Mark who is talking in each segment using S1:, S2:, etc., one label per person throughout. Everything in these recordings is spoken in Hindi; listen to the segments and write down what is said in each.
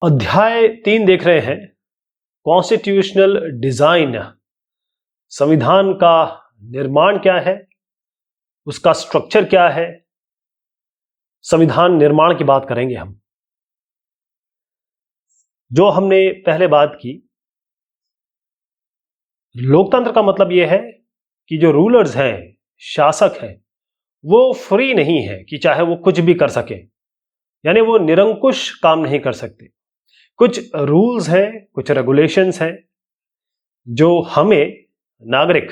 S1: अध्याय 3 देख रहे हैं, कॉन्स्टिट्यूशनल डिजाइन। संविधान का निर्माण क्या है, उसका स्ट्रक्चर क्या है। संविधान निर्माण की बात करेंगे हम। जो हमने पहले बात की, लोकतंत्र का मतलब यह है कि जो रूलर्स हैं, शासक हैं, वो फ्री नहीं है कि चाहे वो कुछ भी कर सके, यानी वो निरंकुश काम नहीं कर सकते। कुछ रूल्स हैं, कुछ रेगुलेशंस हैं जो हमें नागरिक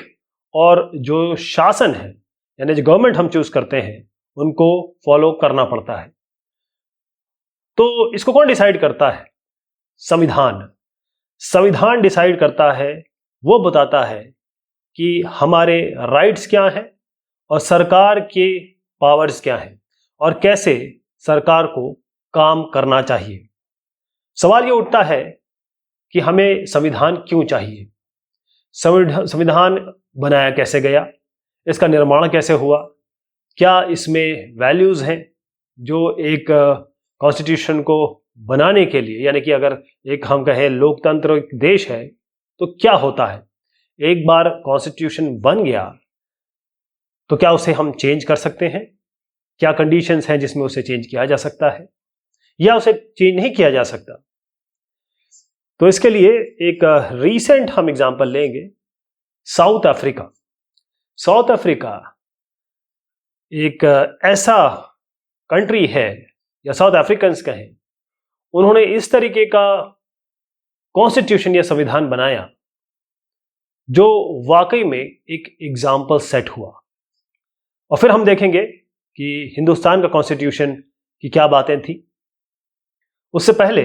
S1: और जो शासन है, यानी जो गवर्नमेंट हम चूज करते हैं, उनको फॉलो करना पड़ता है। तो इसको कौन डिसाइड करता है? संविधान। संविधान डिसाइड करता है, वो बताता है कि हमारे राइट्स क्या हैं और सरकार के पावर्स क्या हैं और कैसे सरकार को काम करना चाहिए। सवाल ये उठता है कि हमें संविधान क्यों चाहिए, संविधान बनाया कैसे गया, इसका निर्माण कैसे हुआ, क्या इसमें वैल्यूज हैं जो एक कॉन्स्टिट्यूशन को बनाने के लिए, यानी कि अगर एक हम कहें लोकतंत्र देश है तो क्या होता है, एक बार कॉन्स्टिट्यूशन बन गया तो क्या उसे हम चेंज कर सकते हैं, क्या कंडीशंस हैं जिसमें उसे चेंज किया जा सकता है या उसे चेंज नहीं किया जा सकता। तो इसके लिए एक रीसेंट हम एग्जांपल लेंगे, साउथ अफ्रीका। साउथ अफ्रीका एक ऐसा कंट्री है, या साउथ अफ्रीकन्स कहें, उन्होंने इस तरीके का कॉन्स्टिट्यूशन या संविधान बनाया जो वाकई में एक एग्जाम्पल सेट हुआ। और फिर हम देखेंगे कि हिंदुस्तान का कॉन्स्टिट्यूशन की क्या बातें थी। उससे पहले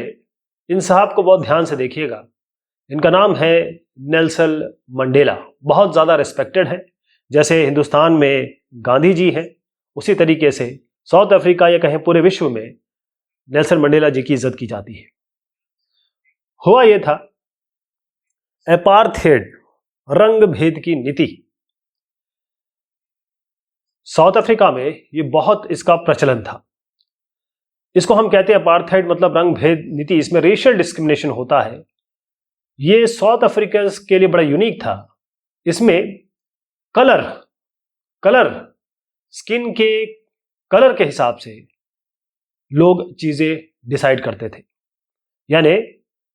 S1: इन साहब को बहुत ध्यान से देखिएगा। इनका नाम है नेल्सन मंडेला। बहुत ज़्यादा रिस्पेक्टेड है। जैसे हिंदुस्तान में गांधी जी हैं, उसी तरीके से साउथ अफ्रीका या कहें पूरे विश्व में नेल्सन मंडेला जी की इज्जत की जाती है। हुआ यह था, अपार्थेड, रंग भेद की नीति। साउथ अफ्रीका में ये बहुत इसका प्रचलन था। इसको हम कहते हैं अपार्थाइड, मतलब रंग भेद नीति। इसमें रेशियल डिस्क्रिमिनेशन होता है। ये साउथ अफ्रीकन के लिए बड़ा यूनिक था। इसमें कलर स्किन के कलर के हिसाब से लोग चीजें डिसाइड करते थे, यानी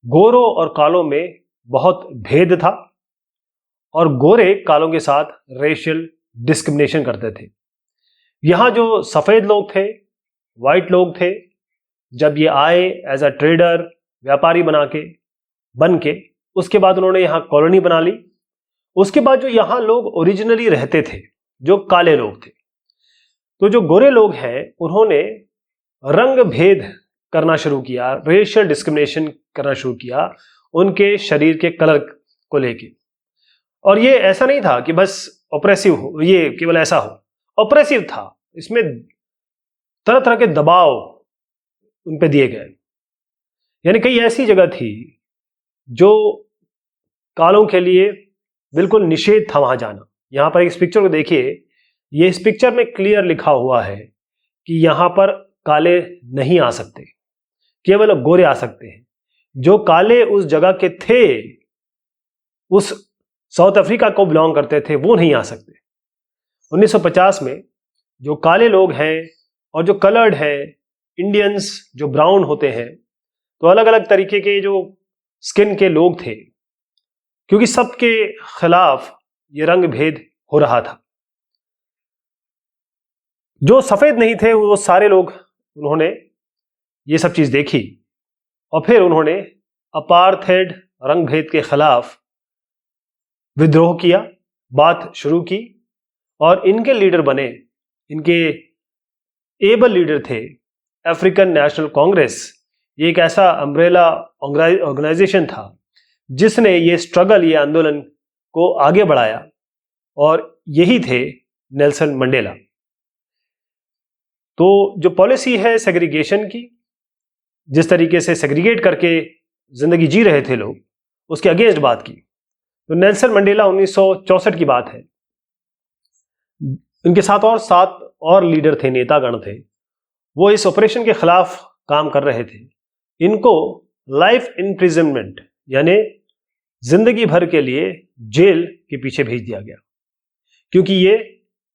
S1: गोरों और कालों में बहुत भेद था और गोरे कालों के साथ रेशियल डिस्क्रिमिनेशन करते थे। यहां जो सफेद लोग थे, वाइट लोग थे, जब ये आए एज अ ट्रेडर, व्यापारी बन के उसके बाद उन्होंने यहाँ कॉलोनी बना ली। उसके बाद जो यहाँ लोग ओरिजिनली रहते थे, जो काले लोग थे, तो जो गोरे लोग हैं उन्होंने रंग भेद करना शुरू किया, रेशियल डिस्क्रिमिनेशन करना शुरू किया उनके शरीर के कलर को लेके। और ये ऐसा नहीं था कि बस ऑप्रेसिव हो, ये केवल ऐसा हो, ऑप्रेसिव था। इसमें तरह तरह के दबाव उन पे दिए गए। यानी कई ऐसी जगह थी जो कालों के लिए बिल्कुल निषेध था वहां जाना। यहां पर इस पिक्चर को देखिए, ये इस पिक्चर में क्लियर लिखा हुआ है कि यहां पर काले नहीं आ सकते, केवल गोरे आ सकते हैं। जो काले उस जगह के थे, उस साउथ अफ्रीका को बिलोंग करते थे, वो नहीं आ सकते। 1950 में जो काले लोग हैं और जो कलर्ड हैं, इंडियंस जो ब्राउन होते हैं, तो अलग अलग तरीके के जो स्किन के लोग थे, क्योंकि सबके खिलाफ ये रंग भेद हो रहा था। जो सफेद नहीं थे वो सारे लोग, उन्होंने ये सब चीज देखी और फिर उन्होंने अपार्थेड, रंग भेद के खिलाफ विद्रोह किया, बात शुरू की और इनके लीडर बने, इनके एबल लीडर थे अफ्रीकन नेशनल कांग्रेस। ये एक ऐसा अम्ब्रेला ऑर्गेनाइजेशन था जिसने ये स्ट्रगल, ये आंदोलन को आगे बढ़ाया, और यही थे नेल्सन मंडेला। तो जो पॉलिसी है सेग्रीगेशन की, जिस तरीके से सेग्रीगेट करके जिंदगी जी रहे थे लोग, उसके अगेंस्ट बात की। तो नेल्सन मंडेला 1964 की बात है। इनके साथ और 7 और लीडर थे, नेतागण थे, वो इस ऑपरेशन के खिलाफ काम कर रहे थे। इनको लाइफ इम्प्रिजनमेंट यानी जिंदगी भर के लिए जेल के पीछे भेज दिया गया, क्योंकि ये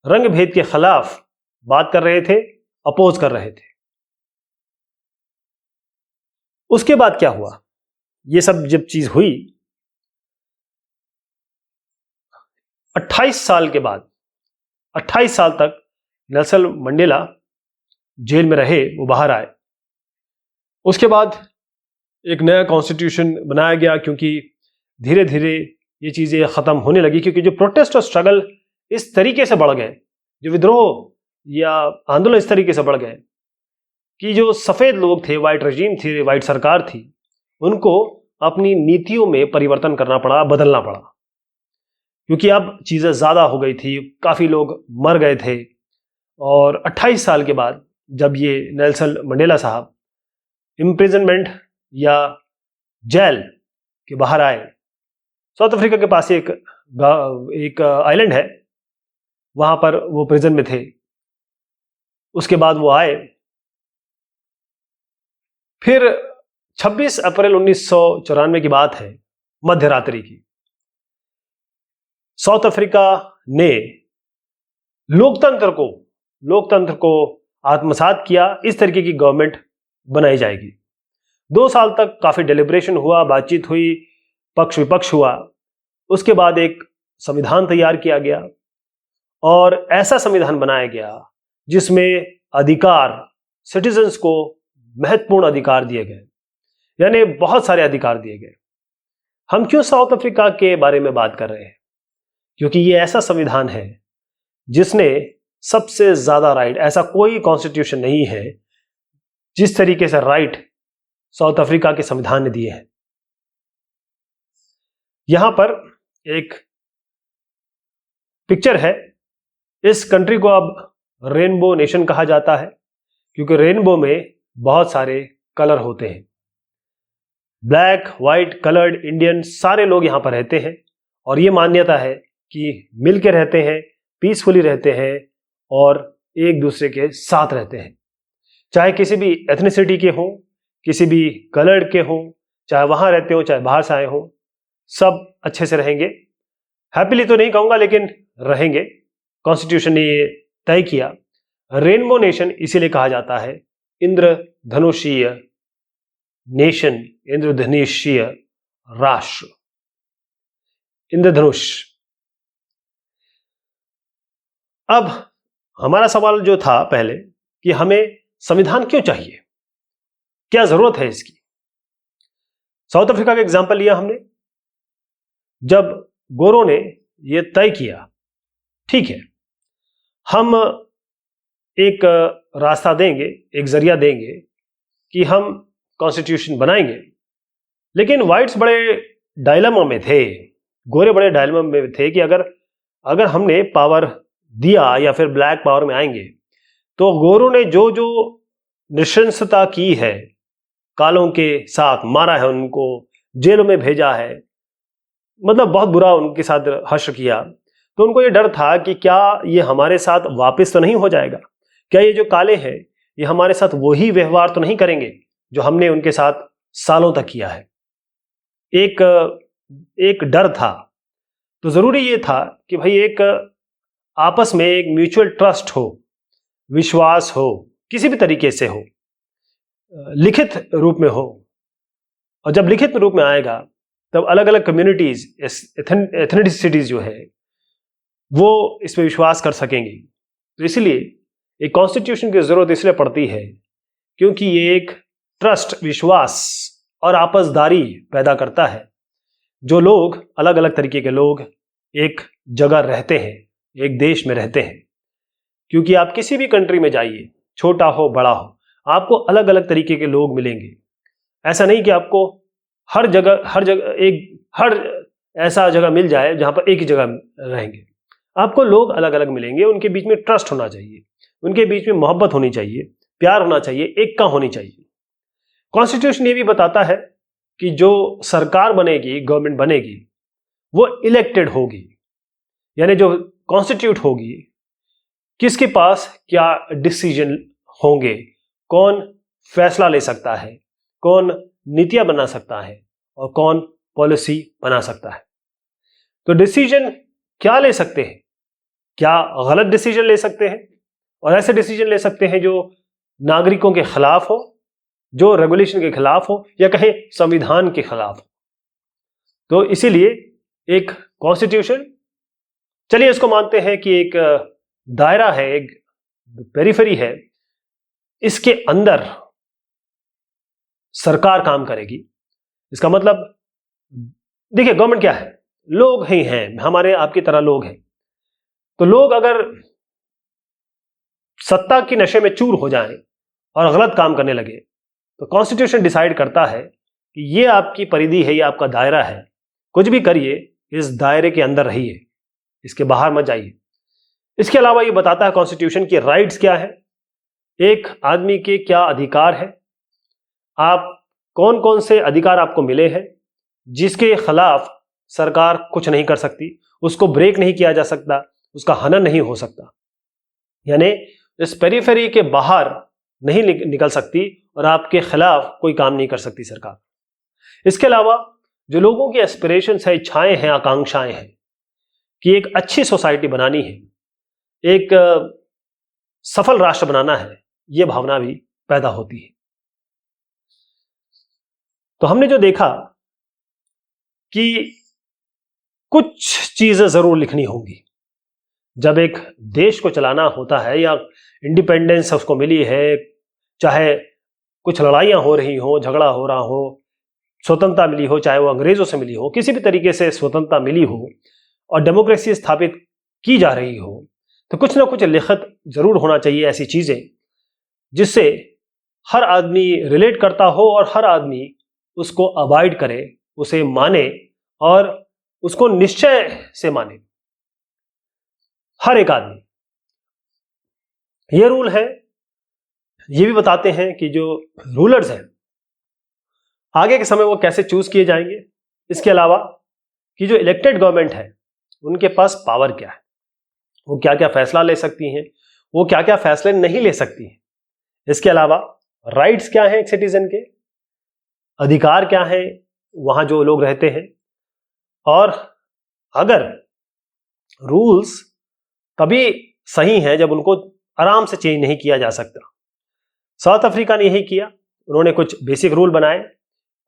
S1: रंग भेद के खिलाफ बात कर रहे थे, अपोज कर रहे थे। उसके बाद क्या हुआ, ये सब जब चीज हुई, 28 साल के बाद, 28 साल तक नेल्सन मंडेला जेल में रहे, वो बाहर आए। उसके बाद एक नया कॉन्स्टिट्यूशन बनाया गया, क्योंकि धीरे धीरे ये चीजें खत्म होने लगी, क्योंकि जो प्रोटेस्ट और स्ट्रगल इस तरीके से बढ़ गए, जो विद्रोह या आंदोलन इस तरीके से बढ़ गए कि जो सफेद लोग थे, वाइट रजीम थी, वाइट सरकार थी, उनको अपनी नीतियों में परिवर्तन करना पड़ा, बदलना पड़ा, क्योंकि अब चीजें ज्यादा हो गई थी, काफी लोग मर गए थे। और 28 साल के बाद जब ये नेल्सन मंडेला साहब इम्प्रिजनमेंट या जेल के बाहर आए, साउथ अफ्रीका के पास एक आइलैंड है, वहां पर वो प्रिजन में थे। उसके बाद वो आए, फिर 26 अप्रैल 1994 की बात है, मध्य रात्रि की, साउथ अफ्रीका ने लोकतंत्र को आत्मसात किया। इस तरीके की गवर्नमेंट बनाई जाएगी। 2 साल तक काफी डेलिब्रेशन हुआ, बातचीत हुई, पक्ष विपक्ष हुआ। उसके बाद एक संविधान तैयार किया गया और ऐसा संविधान बनाया गया जिसमें अधिकार, सिटीजन्स को महत्वपूर्ण अधिकार दिए गए, यानी बहुत सारे अधिकार दिए गए। हम क्यों साउथ अफ्रीका के बारे में बात कर रहे हैं? क्योंकि ये ऐसा संविधान है जिसने सबसे ज्यादा राइट, ऐसा कोई कॉन्स्टिट्यूशन नहीं है जिस तरीके से राइट साउथ अफ्रीका के संविधान ने दिए हैं। यहां पर एक पिक्चर है। इस कंट्री को अब रेनबो नेशन कहा जाता है, क्योंकि रेनबो में बहुत सारे कलर होते हैं। ब्लैक, व्हाइट, कलर्ड इंडियन सारे लोग यहां पर रहते हैं, और ये मान्यता है कि मिलकर रहते हैं, पीसफुली रहते हैं और एक दूसरे के साथ रहते हैं। चाहे किसी भी एथनिसिटी के हों, किसी भी कलर के हों, चाहे वहां रहते हो, चाहे बाहर से आए हों, सब अच्छे से रहेंगे। हैप्पीली तो नहीं कहूंगा, लेकिन रहेंगे। कॉन्स्टिट्यूशन ने ये तय किया। रेनबो नेशन इसीलिए कहा जाता है, इंद्रधनुषीय नेशन, इंद्रधनुषीय राष्ट्र, इंद्रधनुष। अब हमारा सवाल जो था पहले कि हमें संविधान क्यों चाहिए, क्या जरूरत है इसकी। साउथ अफ्रीका का एग्जांपल लिया हमने। जब गोरों ने यह तय किया, ठीक है, हम एक रास्ता देंगे, एक जरिया देंगे कि हम कॉन्स्टिट्यूशन बनाएंगे, लेकिन व्हाइट्स बड़े डायलेमा में थे, गोरे बड़े डायलेमा में थे कि अगर हमने पावर दिया या फिर ब्लैक पावर में आएंगे, तो गोरों ने जो जो नृशंसता की है, कालों के साथ मारा है, उनको जेलों में भेजा है, मतलब बहुत बुरा उनके साथ हश्र किया, तो उनको ये डर था कि क्या ये हमारे साथ वापस तो नहीं हो जाएगा, क्या ये जो काले हैं ये हमारे साथ वही व्यवहार तो नहीं करेंगे जो हमने उनके साथ सालों तक किया है। एक डर था। तो जरूरी ये था कि भाई एक आपस में एक म्यूचुअल ट्रस्ट हो, विश्वास हो, किसी भी तरीके से हो, लिखित रूप में हो। और जब लिखित रूप में आएगा तब अलग अलग कम्युनिटीज, एथनिसिटीज जो है वो इस पर विश्वास कर सकेंगी। तो इसलिए एक कॉन्स्टिट्यूशन की जरूरत इसलिए पड़ती है क्योंकि ये एक ट्रस्ट, विश्वास और आपसदारी पैदा करता है। जो लोग, अलग अलग तरीके के लोग एक जगह रहते हैं, एक देश में रहते हैं, क्योंकि आप किसी भी कंट्री में जाइए, छोटा हो बड़ा हो, आपको अलग अलग तरीके के लोग मिलेंगे। ऐसा नहीं कि आपको हर ऐसा जगह मिल जाए जहां पर एक ही जगह रहेंगे। आपको लोग अलग अलग मिलेंगे, उनके बीच में ट्रस्ट होना चाहिए, उनके बीच में मोहब्बत होनी चाहिए, प्यार होना चाहिए, एकता होनी चाहिए। कॉन्स्टिट्यूशन ये भी बताता है कि जो सरकार बनेगी, गवर्नमेंट बनेगी, वो इलेक्टेड होगी, यानी जो कॉन्स्टिट्यूट होगी, किसके पास क्या डिसीजन होंगे, कौन फैसला ले सकता है, कौन नीतियां बना सकता है और कौन पॉलिसी बना सकता है। तो डिसीजन क्या ले सकते हैं, क्या गलत डिसीजन ले सकते हैं और ऐसे डिसीजन ले सकते हैं जो नागरिकों के खिलाफ हो, जो रेगुलेशन के खिलाफ हो, या कहें संविधान के खिलाफ हो। तो इसीलिए एक कॉन्स्टिट्यूशन, चलिए इसको मानते हैं कि एक दायरा है, एक पेरिफेरी है, इसके अंदर सरकार काम करेगी। इसका मतलब देखिए, गवर्नमेंट क्या है, लोग ही हैं, हमारे आपकी तरह लोग हैं। तो लोग अगर सत्ता की नशे में चूर हो जाएं और गलत काम करने लगे, तो कॉन्स्टिट्यूशन डिसाइड करता है कि ये आपकी परिधि है, ये आपका दायरा है, कुछ भी करिए, इस दायरे के अंदर रहिए, इसके बाहर मत जाइए। इसके अलावा ये बताता है कॉन्स्टिट्यूशन की राइट्स क्या है, एक आदमी के क्या अधिकार है, आप कौन कौन से अधिकार आपको मिले हैं, जिसके खिलाफ सरकार कुछ नहीं कर सकती, उसको ब्रेक नहीं किया जा सकता, उसका हनन नहीं हो सकता, यानी इस पेरिफेरी के बाहर नहीं निकल सकती और आपके खिलाफ कोई काम नहीं कर सकती सरकार। इसके अलावा जो लोगों की एस्पिरेशंस है, इच्छाएं हैं, आकांक्षाएं हैं कि एक अच्छी सोसाइटी बनानी है, एक सफल राष्ट्र बनाना है, यह भावना भी पैदा होती है। तो हमने जो देखा कि कुछ चीजें जरूर लिखनी होंगी जब एक देश को चलाना होता है, या इंडिपेंडेंस उसको मिली है, चाहे कुछ लड़ाइयां हो रही हो, झगड़ा हो रहा हो, स्वतंत्रता मिली हो, चाहे वो अंग्रेजों से मिली हो, किसी भी तरीके से स्वतंत्रता मिली हो और डेमोक्रेसी स्थापित की जा रही हो, तो कुछ ना कुछ लिखत जरूर होना चाहिए, ऐसी चीजें जिससे हर आदमी रिलेट करता हो और हर आदमी उसको अवॉइड करे, उसे माने और उसको निश्चय से माने, हर एक आदमी। ये रूल है, ये भी बताते हैं कि जो रूलर्स हैं आगे के समय वो कैसे चूज किए जाएंगे। इसके अलावा कि जो इलेक्टेड गवर्नमेंट है उनके पास पावर क्या है, वो क्या क्या फैसला ले सकती हैं, वो क्या क्या फैसले नहीं ले सकती हैं। इसके अलावा राइट्स क्या हैं एक सिटीजन के, अधिकार क्या हैं वहां जो लोग रहते हैं, और अगर रूल्स तभी सही हैं जब उनको आराम से चेंज नहीं किया जा सकता। साउथ अफ्रीका ने यही किया, उन्होंने कुछ बेसिक रूल बनाए,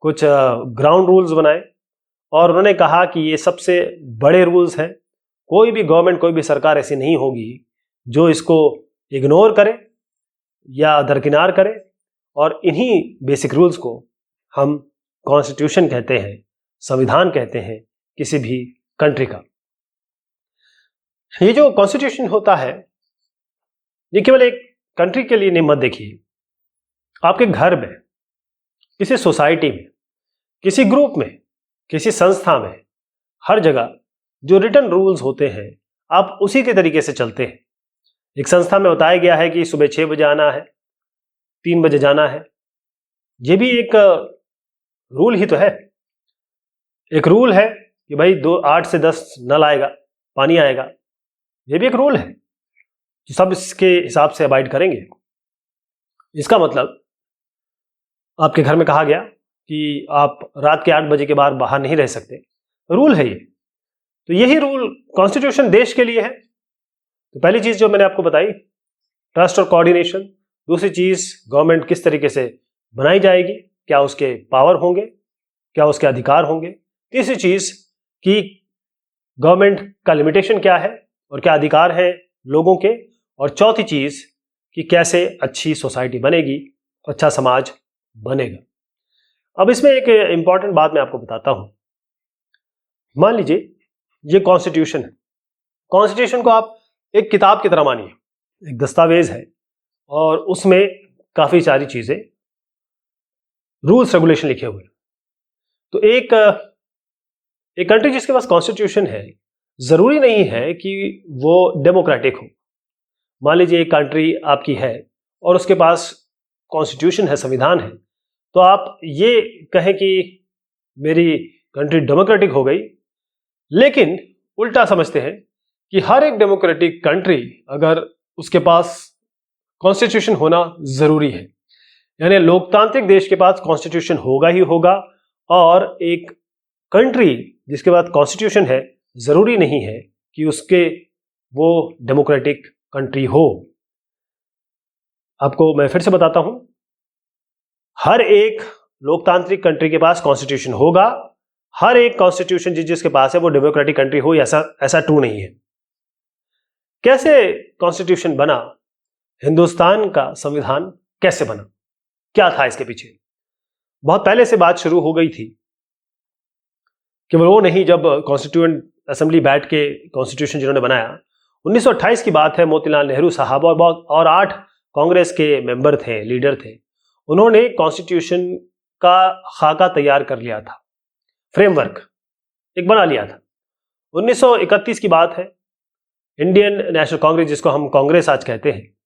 S1: कुछ ग्राउंड रूल्स बनाए और उन्होंने कहा कि ये सबसे बड़े रूल्स हैं, कोई भी गवर्नमेंट, कोई भी सरकार ऐसी नहीं होगी जो इसको इग्नोर करे या दरकिनार करे, और इन्हीं बेसिक रूल्स को हम कॉन्स्टिट्यूशन कहते हैं, संविधान कहते हैं किसी भी कंट्री का। ये जो कॉन्स्टिट्यूशन होता है ये केवल एक कंट्री के लिए नहीं, मत देखिए, आपके घर में, किसी सोसाइटी में, किसी ग्रुप में, किसी संस्था में, हर जगह जो रिटन रूल्स होते हैं आप उसी के तरीके से चलते हैं। एक संस्था में बताया गया है कि सुबह 6 बजे आना है, 3 बजे जाना है, ये भी एक रूल ही तो है। एक रूल है कि भाई 8 से 10 नल आएगा, पानी आएगा, ये भी एक रूल है, तो सब इसके हिसाब से अबाइड करेंगे। इसका मतलब आपके घर में कहा गया कि आप रात के 8 बजे के बाद बाहर नहीं रह सकते, रूल है ये। तो यही रूल कॉन्स्टिट्यूशन देश के लिए है। तो पहली चीज जो मैंने आपको बताई, ट्रस्ट और कोऑर्डिनेशन। दूसरी चीज, गवर्नमेंट किस तरीके से बनाई जाएगी, क्या उसके पावर होंगे, क्या उसके अधिकार होंगे। तीसरी चीज कि गवर्नमेंट का लिमिटेशन क्या है और क्या अधिकार है लोगों के। और चौथी चीज कि कैसे अच्छी सोसाइटी बनेगी, अच्छा समाज बनेगा। अब इसमें एक इंपॉर्टेंट बात मैं आपको बताता हूं। मान लीजिए ये कॉन्स्टिट्यूशन है, कॉन्स्टिट्यूशन को आप एक किताब की तरह मानिए, एक दस्तावेज है और उसमें काफी सारी चीजें, रूल्स रेगुलेशन लिखे हुए। तो एक कंट्री जिसके पास कॉन्स्टिट्यूशन है, जरूरी नहीं है कि वो डेमोक्रेटिक हो। मान लीजिए एक कंट्री आपकी है और उसके पास कॉन्स्टिट्यूशन है, संविधान है, तो आप ये कहें कि मेरी कंट्री डेमोक्रेटिक हो गई, लेकिन उल्टा समझते हैं कि हर एक डेमोक्रेटिक कंट्री अगर उसके पास कॉन्स्टिट्यूशन होना जरूरी है। यानी लोकतांत्रिक देश के पास कॉन्स्टिट्यूशन होगा ही होगा, और एक कंट्री जिसके पास कॉन्स्टिट्यूशन है जरूरी नहीं है कि उसके वो डेमोक्रेटिक कंट्री हो। आपको मैं फिर से बताता हूं, हर एक लोकतांत्रिक कंट्री के पास कॉन्स्टिट्यूशन होगा, हर एक कॉन्स्टिट्यूशन जिसके पास है वो डेमोक्रेटिक कंट्री हो, ऐसा ट्रू नहीं है। कैसे कॉन्स्टिट्यूशन बना, हिंदुस्तान का संविधान कैसे बना, क्या था इसके पीछे? बहुत पहले से बात शुरू हो गई थी, केवल वो नहीं, जब कॉन्स्टिट्यूएंट असेंबली बैठ के कॉन्स्टिट्यूशन जिन्होंने बनाया 1928 की बात है, मोतीलाल नेहरू साहब और 8 कांग्रेस के मेंबर थे, लीडर थे, उन्होंने कॉन्स्टिट्यूशन का खाका तैयार कर लिया था, फ्रेमवर्क एक बना लिया था। 1931 की बात है, इंडियन नेशनल कांग्रेस, जिसको हम कांग्रेस आज कहते हैं,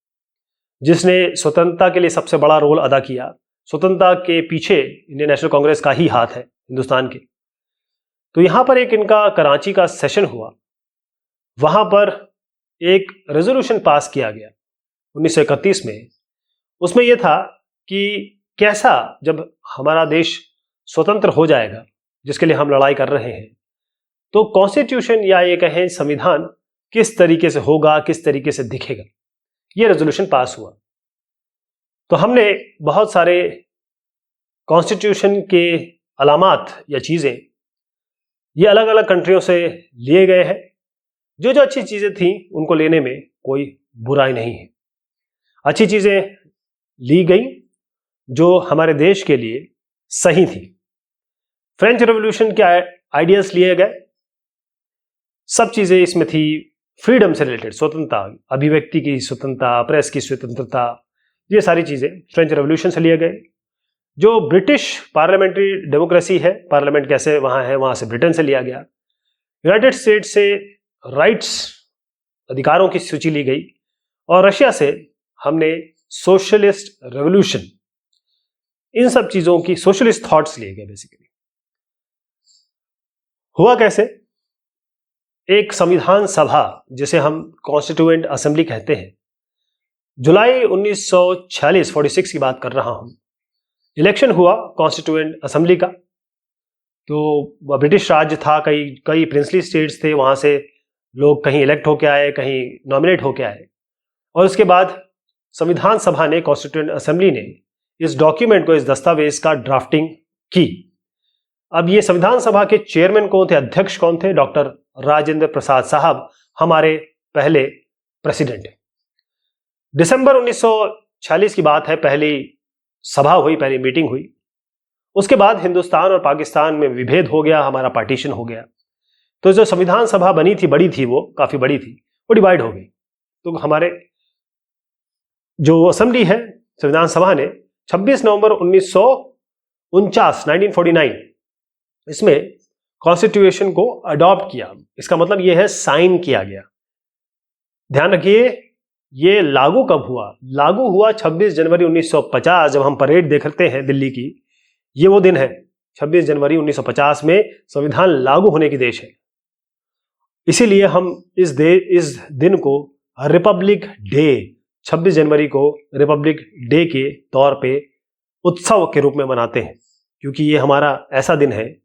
S1: जिसने स्वतंत्रता के लिए सबसे बड़ा रोल अदा किया, स्वतंत्रता के पीछे इंडियन नेशनल कांग्रेस का ही हाथ है हिंदुस्तान के। तो यहां पर एक इनका कराची का सेशन हुआ, वहां पर एक रेजोल्यूशन पास किया गया 1931 में। उसमें यह था कि कैसा, जब हमारा देश स्वतंत्र हो जाएगा, जिसके लिए हम लड़ाई कर रहे हैं, तो कॉन्स्टिट्यूशन या ये कहें संविधान किस तरीके से होगा, किस तरीके से दिखेगा, ये रेजोल्यूशन पास हुआ। तो हमने बहुत सारे कॉन्स्टिट्यूशन के अलामात या चीज़ें ये अलग अलग कंट्रियों से लिए गए हैं। जो जो अच्छी चीज़ें थी उनको लेने में कोई बुराई नहीं है, अच्छी चीज़ें ली गई जो हमारे देश के लिए सही थी। फ्रेंच रेवोल्यूशन के आइडियाज लिए गए, सब चीज़ें इसमें थी फ्रीडम से रिलेटेड, स्वतंत्रता, अभिव्यक्ति की स्वतंत्रता, प्रेस की स्वतंत्रता, ये सारी चीज़ें फ्रेंच रेवोल्यूशन से लिए गए। जो ब्रिटिश पार्लियामेंट्री डेमोक्रेसी है, पार्लियामेंट कैसे वहाँ है, वहाँ से ब्रिटेन से लिया गया। यूनाइटेड स्टेट्स से राइट्स, अधिकारों की सूची ली गई, और रशिया से हमने सोशलिस्ट रेवोल्यूशन, इन सब चीज़ों की सोशलिस्ट थॉट्स लिए गए। बेसिकली हुआ कैसे, एक संविधान सभा जिसे हम कॉन्स्टिट्यूएंट असेंबली कहते हैं, जुलाई 1946 की बात कर रहा हूं, इलेक्शन हुआ कॉन्स्टिट्यूएंट असेंबली का। तो ब्रिटिश राज्य था, कई प्रिंसली स्टेट्स थे, वहां से लोग कहीं इलेक्ट होके आए, कहीं नॉमिनेट होके आए, और उसके बाद संविधान सभा ने, कॉन्स्टिट्यूएंट असेंबली ने इस डॉक्यूमेंट को, इस दस्तावेज का ड्राफ्टिंग की। अब ये संविधान सभा के चेयरमैन कौन थे, अध्यक्ष कौन थे? डॉक्टर राजेंद्र प्रसाद साहब, हमारे पहले प्रेसिडेंट। दिसंबर 1946 की बात है, पहली सभा हुई, पहली मीटिंग हुई। उसके बाद हिंदुस्तान और पाकिस्तान में विभेद हो गया, हमारा पार्टीशन हो गया। तो जो संविधान सभा बनी थी, बड़ी थी, वो काफी बड़ी थी, वो डिवाइड हो गई। तो हमारे जो असेंबली है, संविधान सभा ने 26 नवंबर 1949 इसमें कॉन्स्टिट्यूशन को अडॉप्ट किया। इसका मतलब यह है साइन किया गया। ध्यान रखिए, ये लागू कब हुआ? लागू हुआ 26 जनवरी 1950, जब हम परेड देखते हैं दिल्ली की, ये वो दिन है 26 जनवरी 1950 में संविधान लागू होने की देश है। इसीलिए हम इस दिन को रिपब्लिक डे, 26 जनवरी को रिपब्लिक डे के तौर पे उत्सव के रूप में मनाते हैं, क्योंकि ये हमारा ऐसा दिन है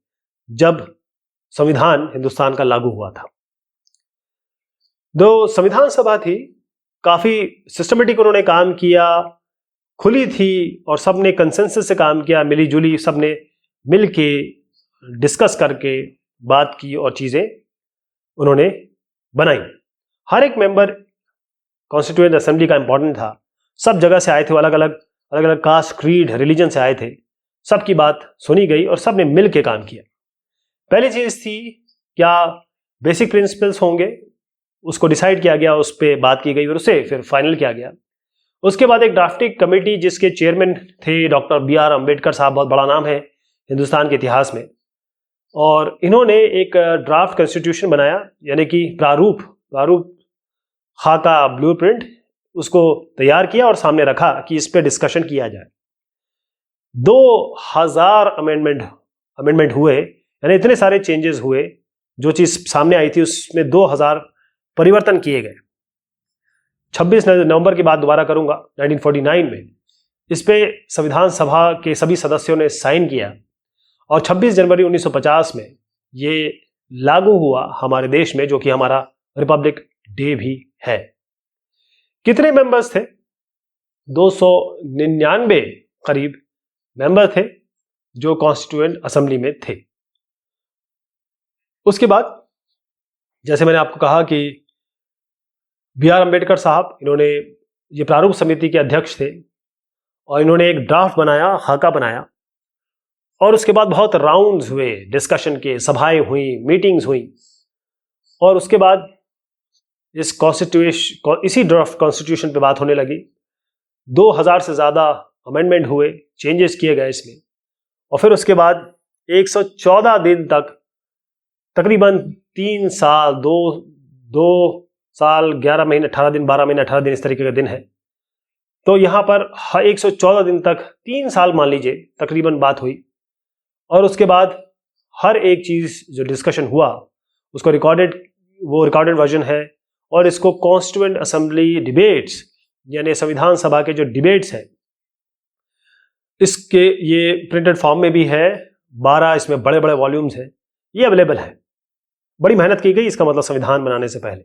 S1: जब संविधान हिंदुस्तान का लागू हुआ था। जो संविधान सभा थी, काफी सिस्टमेटिक उन्होंने काम किया, खुली थी, और सबने कंसेंसस से काम किया, मिली जुली, सबने मिल के डिस्कस करके बात की और चीजें उन्होंने बनाई। हर एक मेंबर कॉन्स्टिट्यूएंट असेंबली का इंपॉर्टेंट था, सब जगह से आए थे, अलग अलग कास्ट, क्रीड, रिलीजन से आए थे, सबकी बात सुनी गई और सबने मिल के काम किया। पहली चीज थी, क्या बेसिक प्रिंसिपल्स होंगे, उसको डिसाइड किया गया, उस पर बात की गई और उसे फिर फाइनल किया गया। उसके बाद एक ड्राफ्टिंग कमेटी, जिसके चेयरमैन थे डॉक्टर BR अम्बेडकर साहब, बहुत बड़ा नाम है हिंदुस्तान के इतिहास में, और इन्होंने एक ड्राफ्ट कॉन्स्टिट्यूशन बनाया, यानी कि प्रारूप खाका, ब्लूप्रिंट, उसको तैयार किया और सामने रखा कि इस पे डिस्कशन किया जाए। 2000 अमेंडमेंट हुए, यानी इतने सारे चेंजेस हुए, जो चीज सामने आई थी उसमें 2000 परिवर्तन किए गए। 26 नवंबर की बात दोबारा करूंगा, 1949 में इस पे संविधान सभा के सभी सदस्यों ने साइन किया और 26 जनवरी 1950 में ये लागू हुआ हमारे देश में, जो कि हमारा रिपब्लिक डे भी है। कितने मेंबर्स थे? 299 करीब मेंबर थे जो कॉन्स्टिट्यूएंट असेंबली में थे। उसके बाद जैसे मैंने आपको कहा कि B.R. अम्बेडकर साहब, इन्होंने ये प्रारूप समिति के अध्यक्ष थे और इन्होंने एक ड्राफ्ट बनाया, खाका बनाया, और उसके बाद बहुत राउंड्स हुए डिस्कशन के, सभाएं हुई, मीटिंग्स हुई, और उसके बाद इसी ड्राफ्ट कॉन्स्टिट्यूशन पे बात होने लगी। 2000 से ज़्यादा अमेंडमेंट हुए, चेंजेस किए गए इसमें, और फिर उसके बाद 114 दिन तक, तकरीबन 3 साल, 2 साल 11 महीने 18 दिन, 12 महीने 18 दिन, इस तरीके का दिन है। तो यहाँ पर 114 दिन तक, 3 साल मान लीजिए, तकरीबन बात हुई, और उसके बाद हर एक चीज़ जो डिस्कशन हुआ उसको रिकॉर्डेड वर्जन है, और इसको कॉन्स्टिट्यूएंट असेंबली डिबेट्स, यानी संविधान सभा के जो डिबेट्स हैं, इसके ये प्रिंटेड फॉर्म में भी है। 12 इसमें बड़े बड़े वॉल्यूम्स हैं, ये अवेलेबल है। बड़ी मेहनत की गई इसका मतलब संविधान बनाने से पहले।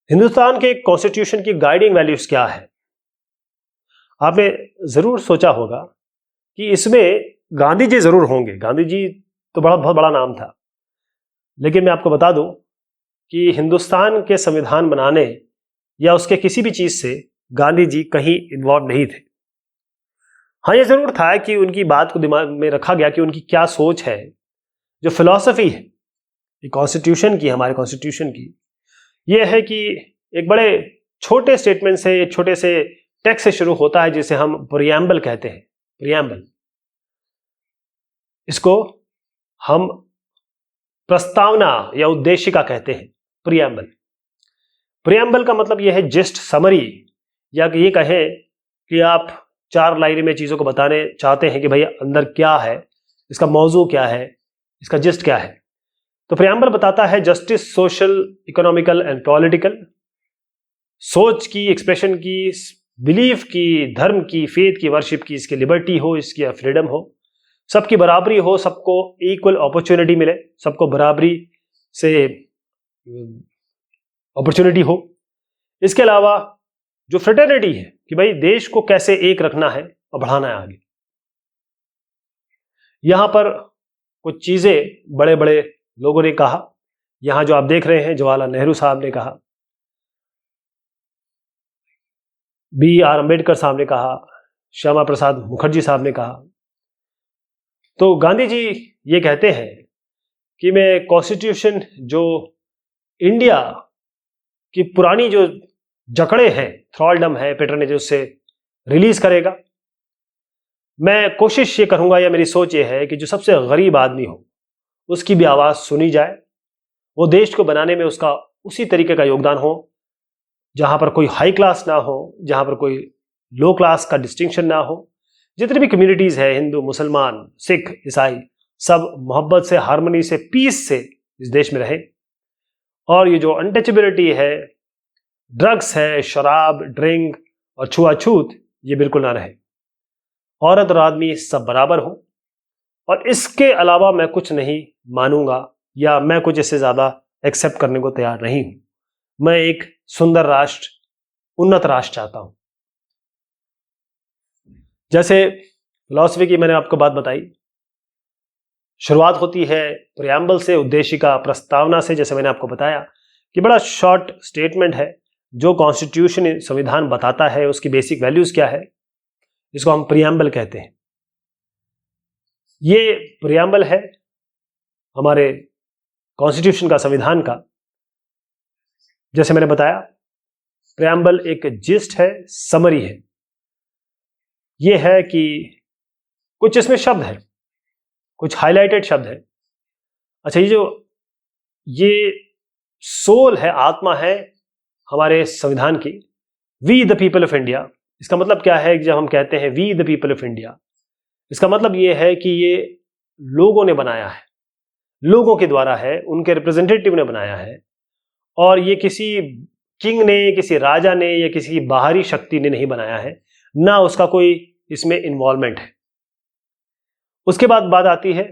S1: हिंदुस्तान के कॉन्स्टिट्यूशन की गाइडिंग वैल्यूज क्या है? आपने जरूर सोचा होगा कि इसमें गांधी जी जरूर होंगे। गांधी जी तो बहुत बड़ा नाम था, लेकिन मैं आपको बता दूं कि हिंदुस्तान के संविधान बनाने या उसके किसी भी चीज से गांधी जी कहीं इन्वॉल्व नहीं थे। हाँ, ये जरूर था कि उनकी बात को दिमाग में रखा गया कि उनकी क्या सोच है, जो फिलॉसफी है कॉन्स्टिट्यूशन की, हमारे कॉन्स्टिट्यूशन की, ये है कि एक बड़े छोटे स्टेटमेंट से, छोटे से टेक्स्ट से शुरू होता है, जिसे हम प्रियम्बल कहते हैं। प्रियम्बल, इसको हम प्रस्तावना या उद्देशिका कहते हैं। प्रियम्बल, प्रियम्बल का मतलब यह है जिस्ट, समरी, या कि ये कहें कि आप 4 लाइन में चीजों को बताने चाहते हैं कि भाई अंदर क्या है, इसका मौजू क्या है, इसका जिस्ट क्या है। तो प्रियम्बल बताता है justice, social, economical and political, सोच की, एक्सप्रेशन की, बिलीफ की, धर्म की, फेथ की, वर्शिप की, इसकी लिबर्टी हो, इसकी फ्रीडम हो, सबकी बराबरी हो, सबको इक्वल अपॉर्चुनिटी मिले, सबको बराबरी से अपॉर्चुनिटी हो। इसके अलावा जो फ्रेटर्निटी है कि भाई देश को कैसे एक रखना है और बढ़ाना है आगे। यहां पर कुछ चीजें बड़े बड़े लोगों ने कहा। यहां जो आप देख रहे हैं, जवाहरलाल नेहरू साहब ने कहा, B.R. अम्बेडकर साहब ने कहा, श्यामा प्रसाद मुखर्जी साहब ने कहा। तो गांधी जी ये कहते हैं कि मैं कॉन्स्टिट्यूशन, जो इंडिया की पुरानी जो जकड़े हैं, थ्रॉलडम है, पैटर्नेज, उससे रिलीज करेगा। मैं कोशिश ये करूंगा, या मेरी सोच ये है कि जो सबसे गरीब आदमी हो उसकी भी आवाज सुनी जाए, वो देश को बनाने में उसका उसी तरीके का योगदान हो, जहां पर कोई हाई क्लास ना हो, जहां पर कोई लो क्लास का डिस्टिंक्शन ना हो। जितनी भी कम्युनिटीज है, हिंदू, मुसलमान, सिख, ईसाई, सब मोहब्बत से, हार्मनी से, पीस से इस देश में रहे। और ये जो अनटचेबिलिटी है, ड्रग्स है, शराब, ड्रिंक और छुआछूत, ये बिल्कुल ना रहे। औरत और आदमी सब बराबर हो। और इसके अलावा मैं कुछ नहीं मानूंगा, या मैं कुछ इससे ज्यादा एक्सेप्ट करने को तैयार नहीं हूं। मैं एक सुंदर राष्ट्र, उन्नत राष्ट्र चाहता हूं। जैसे फिलॉसफी की मैंने आपको बात बताई, शुरुआत होती है प्रियम्बल से, उद्देशिका, प्रस्तावना से, जैसे मैंने आपको बताया कि बड़ा शॉर्ट स्टेटमेंट है जो कॉन्स्टिट्यूशन, संविधान बताता है उसकी बेसिक वैल्यूज क्या है, इसको हम प्रियम्बल कहते हैं। ये प्रियम्बल है हमारे कॉन्स्टिट्यूशन का, संविधान का। जैसे मैंने बताया, प्रियम्बल एक जिस्ट है, समरी है। ये है कि कुछ इसमें शब्द है, कुछ हाईलाइटेड शब्द है। अच्छा, ये सोल है, आत्मा है हमारे संविधान की, we the people of India. इसका मतलब क्या है कि जब हम कहते हैं we the people of India, इसका मतलब ये है कि ये लोगों ने बनाया है, लोगों के द्वारा है, उनके रिप्रेजेंटेटिव ने बनाया है, और ये किसी किंग ने, किसी राजा ने या किसी बाहरी शक्ति ने नहीं बनाया है, ना उसका कोई इसमें इन्वॉल्वमेंट है। उसके बाद बात आती है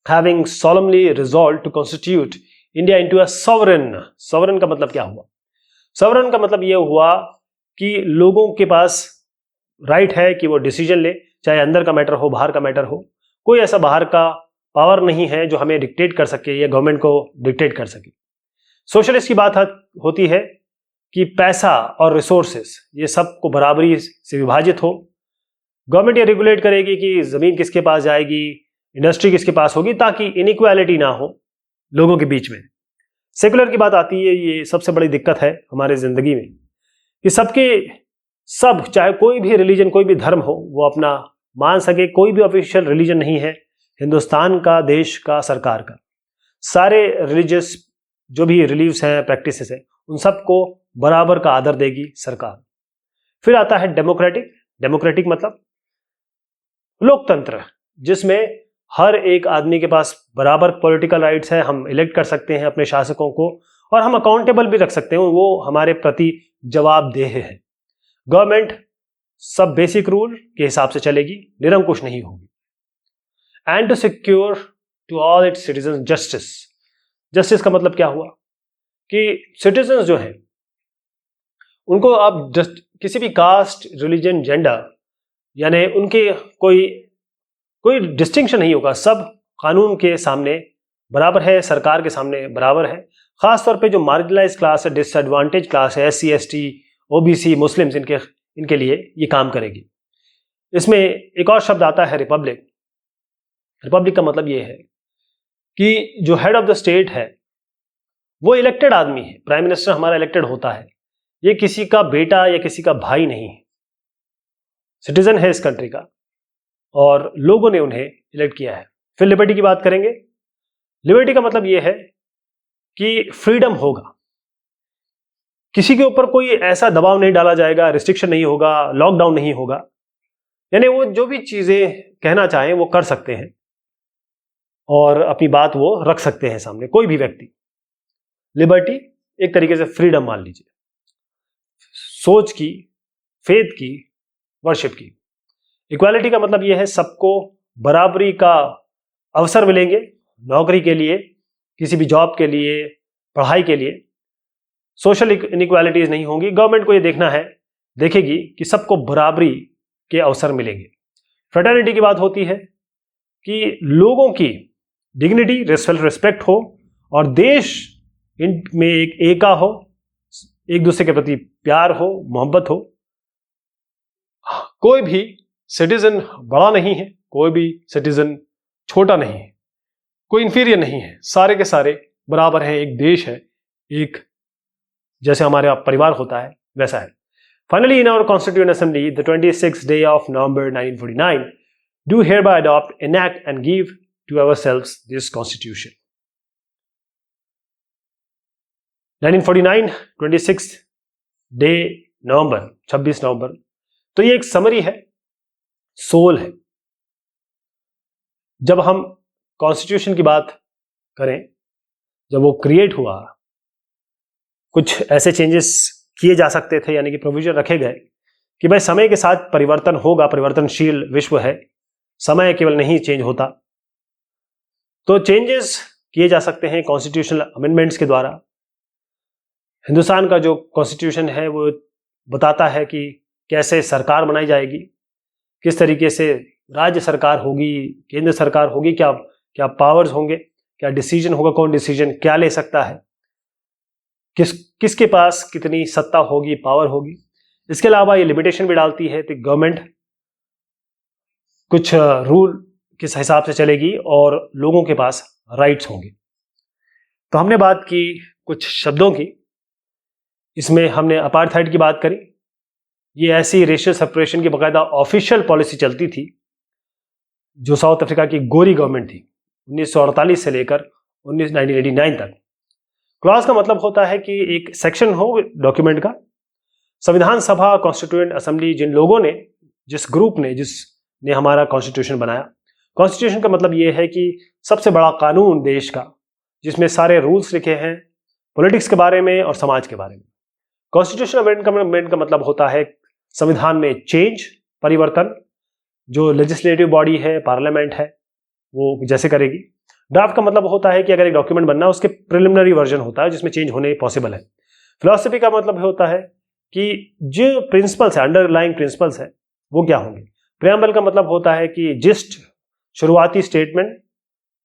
S1: having solemnly resolved to constitute India into a sovereign। sovereign का मतलब क्या हुआ? sovereign का मतलब यह हुआ कि लोगों के पास राइट है कि वो डिसीजन ले, चाहे अंदर का मैटर हो बाहर का मैटर हो। कोई ऐसा बाहर का पावर नहीं है जो हमें डिक्टेट कर सके या गवर्नमेंट को डिक्टेट कर सके। सोशलिस्ट की बात होती है कि पैसा और रिसोर्सेस ये सबको बराबरी से विभाजित हो। गवर्नमेंट ये रेगुलेट करेगी कि जमीन किसके पास जाएगी, इंडस्ट्री किसके पास होगी, ताकि इनइक्वालिटी ना हो लोगों के बीच में। सेकुलर की बात आती है, ये सबसे बड़ी दिक्कत है हमारे जिंदगी में कि सब चाहे कोई भी रिलीजन कोई भी धर्म हो वो अपना मान सके। कोई भी ऑफिशियल रिलीजन नहीं है हिंदुस्तान का, देश का, सरकार का। सारे रिलीजियस जो भी रिलीव्स हैं, प्रैक्टिसेस हैं, उन सबको बराबर का आदर देगी सरकार। फिर आता है डेमोक्रेटिक। डेमोक्रेटिक मतलब लोकतंत्र, जिसमें हर एक आदमी के पास बराबर पॉलिटिकल राइट्स है। हम इलेक्ट कर सकते हैं अपने शासकों को और हम अकाउंटेबल भी रख सकते हैं, वो हमारे प्रति जवाबदेह है। गवर्नमेंट सब बेसिक रूल के हिसाब से चलेगी, निरंकुश नहीं होगी। And to secure to all its citizen justice. Justice का मतलब क्या हुआ कि सिटीजन जो हैं उनको अब किसी भी कास्ट, रिलीजन, जेंडर यानी उनके कोई डिस्टिंक्शन नहीं होगा। सब कानून के सामने बराबर है, सरकार के सामने बराबर है। खासतौर पे जो मार्जिनलाइज क्लास है, डिसएडवांटेज क्लास है, SC, ST, OBC, मुस्लिम्स, इनके लिए ये काम करेगी। इसमें एक और शब्द आता है रिपब्लिक। रिपब्लिक का मतलब ये है कि जो हेड ऑफ द स्टेट है वो इलेक्टेड आदमी है। प्राइम मिनिस्टर हमारा इलेक्टेड होता है, ये किसी का बेटा या किसी का भाई नहीं है, सिटीजन है इस कंट्री का और लोगों ने उन्हें इलेक्ट किया है। फिर लिबर्टी की बात करेंगे। लिबर्टी का मतलब यह है कि फ्रीडम होगा, किसी के ऊपर कोई ऐसा दबाव नहीं डाला जाएगा, रिस्ट्रिक्शन नहीं होगा, लॉकडाउन नहीं होगा। यानी वो जो भी चीजें कहना चाहें वो कर सकते हैं और अपनी बात वो रख सकते हैं सामने, कोई भी व्यक्ति। लिबर्टी एक तरीके से फ्रीडम मान लीजिए, सोच की, फेथ की, वर्शिप की। इक्वालिटी का मतलब यह है सबको बराबरी का अवसर मिलेंगे, नौकरी के लिए, किसी भी जॉब के लिए, पढ़ाई के लिए। सोशल इनइक्वालिटीज नहीं होंगी। गवर्नमेंट को यह देखना है, देखेगी कि सबको बराबरी के अवसर मिलेंगे। फ्रेटर्निटी की बात होती है कि लोगों की डिग्निटी, रिस्पेक्ट हो और देश इनमें एक एका हो, एक दूसरे के प्रति प्यार हो, मोहब्बत हो। कोई भी सिटीजन बड़ा नहीं है, कोई भी सिटीजन छोटा नहीं है, कोई इंफीरियर नहीं है, सारे के सारे बराबर हैं। एक देश है, एक जैसे हमारे परिवार होता है वैसा है। Finally in our constituent assembly the 26th day of November 1949 do hereby adopt, enact and give to ourselves this constitution। 1949 26 day नवंबर, 26 नवंबर। तो ये एक समरी है, सोल है। जब हम कॉन्स्टिट्यूशन की बात करें, जब वो क्रिएट हुआ, कुछ ऐसे चेंजेस किए जा सकते थे, यानी कि प्रोविजन रखे गए कि भाई समय के साथ परिवर्तन होगा, परिवर्तनशील विश्व है, समय केवल नहीं चेंज होता, तो चेंजेस किए जा सकते हैं कॉन्स्टिट्यूशनल अमेंडमेंट्स के द्वारा। हिंदुस्तान का जो कॉन्स्टिट्यूशन है वो बताता है कि कैसे सरकार बनाई जाएगी, किस तरीके से राज्य सरकार होगी, केंद्र सरकार होगी, क्या क्या पावर्स होंगे, क्या डिसीजन होगा, कौन डिसीजन क्या ले सकता है, किसके पास कितनी सत्ता होगी, पावर होगी। इसके अलावा ये लिमिटेशन भी डालती है कि गवर्नमेंट कुछ रूल किस हिसाब से चलेगी और लोगों के पास राइट्स होंगे। तो हमने बात की कुछ शब्दों की, इसमें हमने अपार्थाइड की बात करी। ये ऐसी रेशियल सेपरेशन की बाकायदा ऑफिशियल पॉलिसी चलती थी जो साउथ अफ्रीका की गोरी गवर्नमेंट थी 1948 से लेकर 1989 तक। क्लॉज का मतलब होता है कि एक सेक्शन हो डॉक्यूमेंट का। संविधान सभा, कॉन्स्टिट्यूएंट असेंबली, जिन लोगों ने, जिस ग्रुप ने, जिसने हमारा कॉन्स्टिट्यूशन बनाया। कॉन्स्टिट्यूशन का मतलब यह है कि सबसे बड़ा कानून देश का, जिसमें सारे रूल्स लिखे हैं पॉलिटिक्स के बारे में और समाज के बारे में। कॉन्स्टिट्यूशनल अमेंडमेंट का मतलब होता है संविधान में चेंज, परिवर्तन, जो लेजिस्लेटिव बॉडी है, पार्लियामेंट है, वो जैसे करेगी। ड्राफ्ट का मतलब होता है कि अगर एक डॉक्यूमेंट बनना है उसके प्रिलिमिनरी वर्जन होता है जिसमें चेंज होने पॉसिबल है। फिलॉसफी का मतलब होता है कि जो प्रिंसिपल्स है, अंडरलाइंग प्रिंसिपल्स है, वो क्या होंगे। प्रेम्बल का मतलब होता है कि जिस्ट, शुरुआती स्टेटमेंट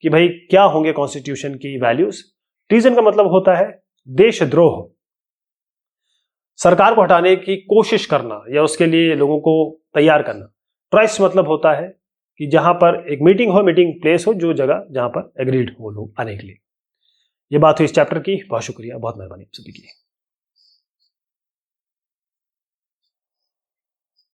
S1: कि भाई क्या होंगे कॉन्स्टिट्यूशन की वैल्यूज। ट्रीजन का मतलब होता है देशद्रोह, सरकार को हटाने की कोशिश करना या उसके लिए लोगों को तैयार करना। ट्राइस्ट मतलब होता है कि जहां पर एक मीटिंग हो, मीटिंग प्लेस हो, जो जगह जहां पर एग्रीड हो लोग आने के लिए। ये बात हुई इस चैप्टर की। बहुत शुक्रिया, बहुत मेहरबानी आप सभी की।